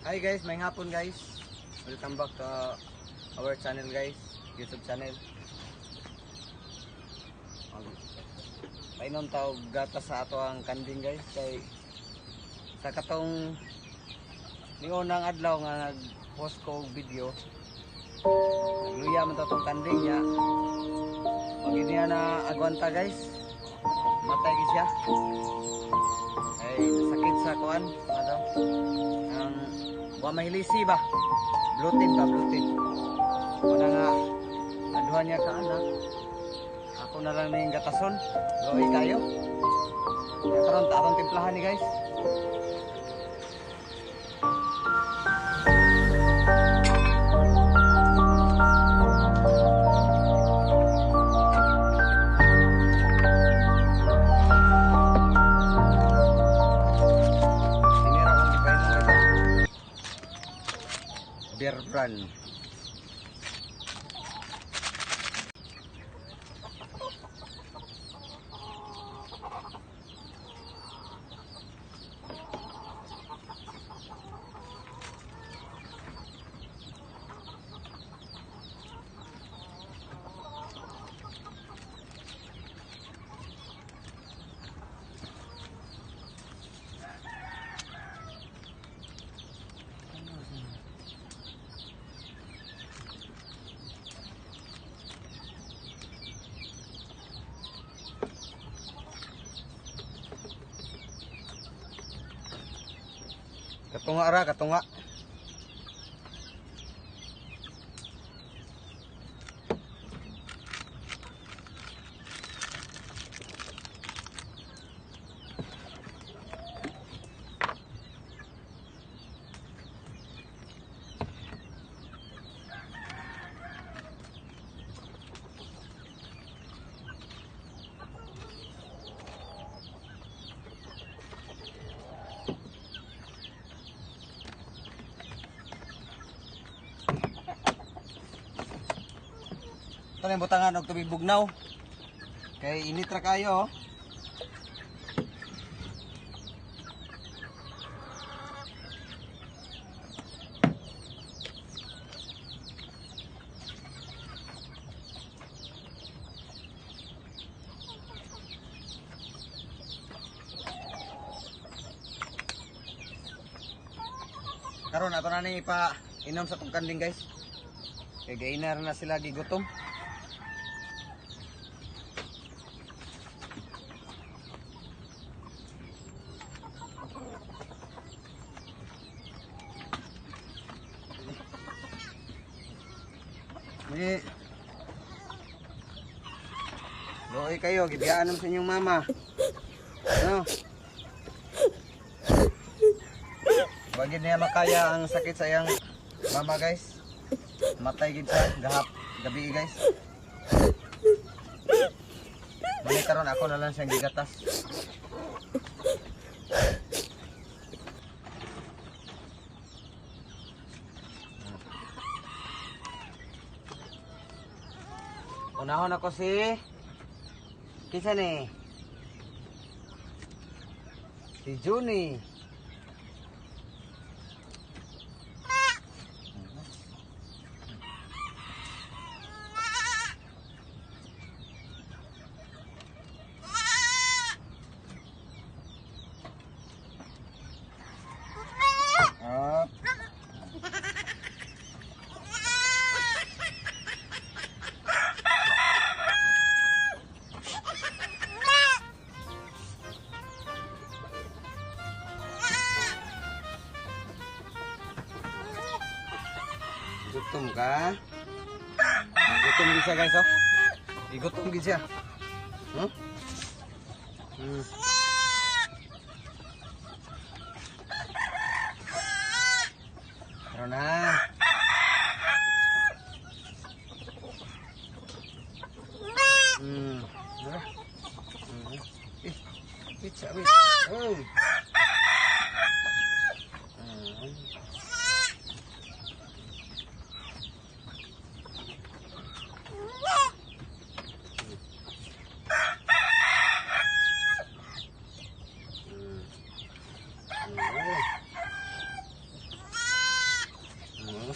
Hi guys, may hapon guys. Welcome back to our channel guys, YouTube channel. Painom tao gata sa ato ang kanding guys kay sa katong niunang adlaw nga nag-post ko og video. Nagluya man tong kanding niya. Pag niya na agwanta guys, matay gid siya. Ay sakit sa kuan, ano? Ang wa mahilisi ba? Blutin. Wala nga aduhan niya ka anak. Ako na lang ning gatason. Loy kayo. Ya karon tarong timplahan ni guys. Beer brand. Katunga ra, katunga. Ito na yung butangan og tubig bugnaw. Kay init ra kayo. Karon ato na ni ipa inom sa tong kanding guys. Kay gainar na sila gigutom. Loy kayo, gibiyaan naman sa inyong mama. Ano? Bagid niya makaya ang sakit sa iyang mama guys. Matay gid sa gabi guys. Mali karon ako na lang siyang gigatas. Unahon ako si kinsa ni? Si Juni. Gutom ka? Gutom gid siya guys, oh. Gutom gid siya. Tara na. Tara. Pizza, oh.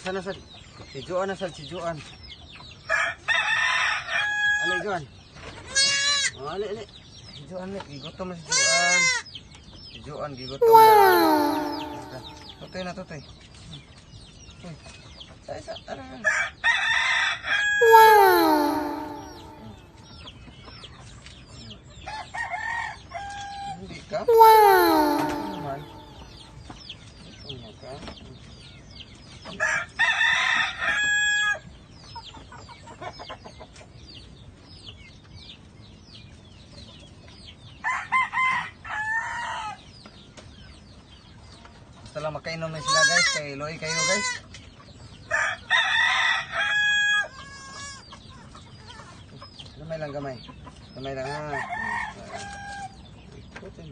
Nasaan na sad? Si Joan na sad, si Joan. Ali, Joan. Oh, ali, ali. Si Joan, ali. Gigutom na si Joan. Si Joan, gigutom na. Tutoy na, tutoy. Uy. Isa, tara. Hindi ka? Ano naman? Ano ka? Basta lang makainom na sila guys, kay Loy kayo guys. Gamay lang, gamay. Gamay lang ha. Ikutin.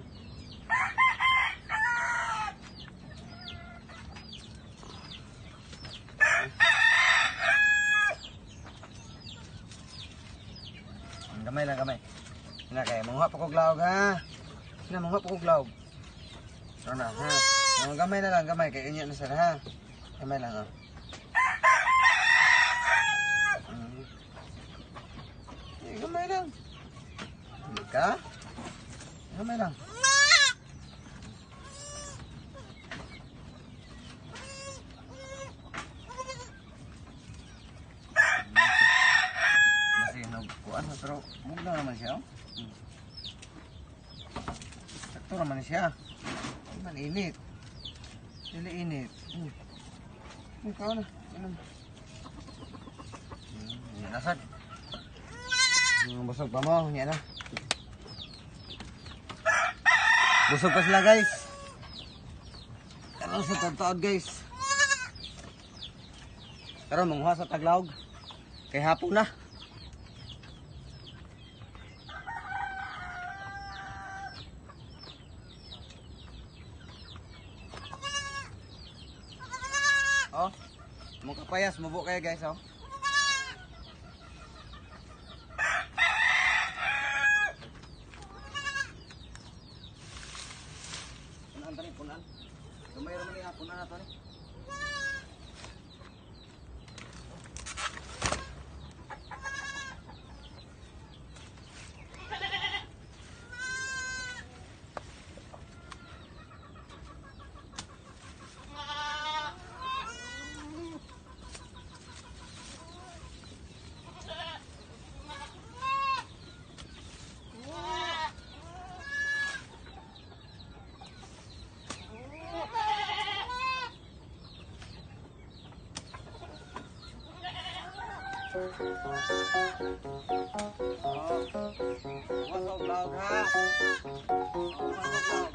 Gamay lang, gamay. Sina kay mangha pa kog laog ha. Sina mangha pa kog laog. Ano na ha. Gamay na lang, gamay kay inyo na sila ha. Gamay lang ha. Gamay lang. Hindi ka? Gamay lang. Kuan pero mugna naman siya. Sakto naman siya. Man init. Dili init. Ikaw na. Nasad. Busog pa mo, yan na. Busog pa sila guys. Karon sa tagtaod guys. Karon manguha sa taglaog. Kay hapon na. Oh, mukha payas, mubo kayo guys, oh. Punan tani, punan. Gamay ra man ni punan na to ni. Masok vlog ha. Masok vlog.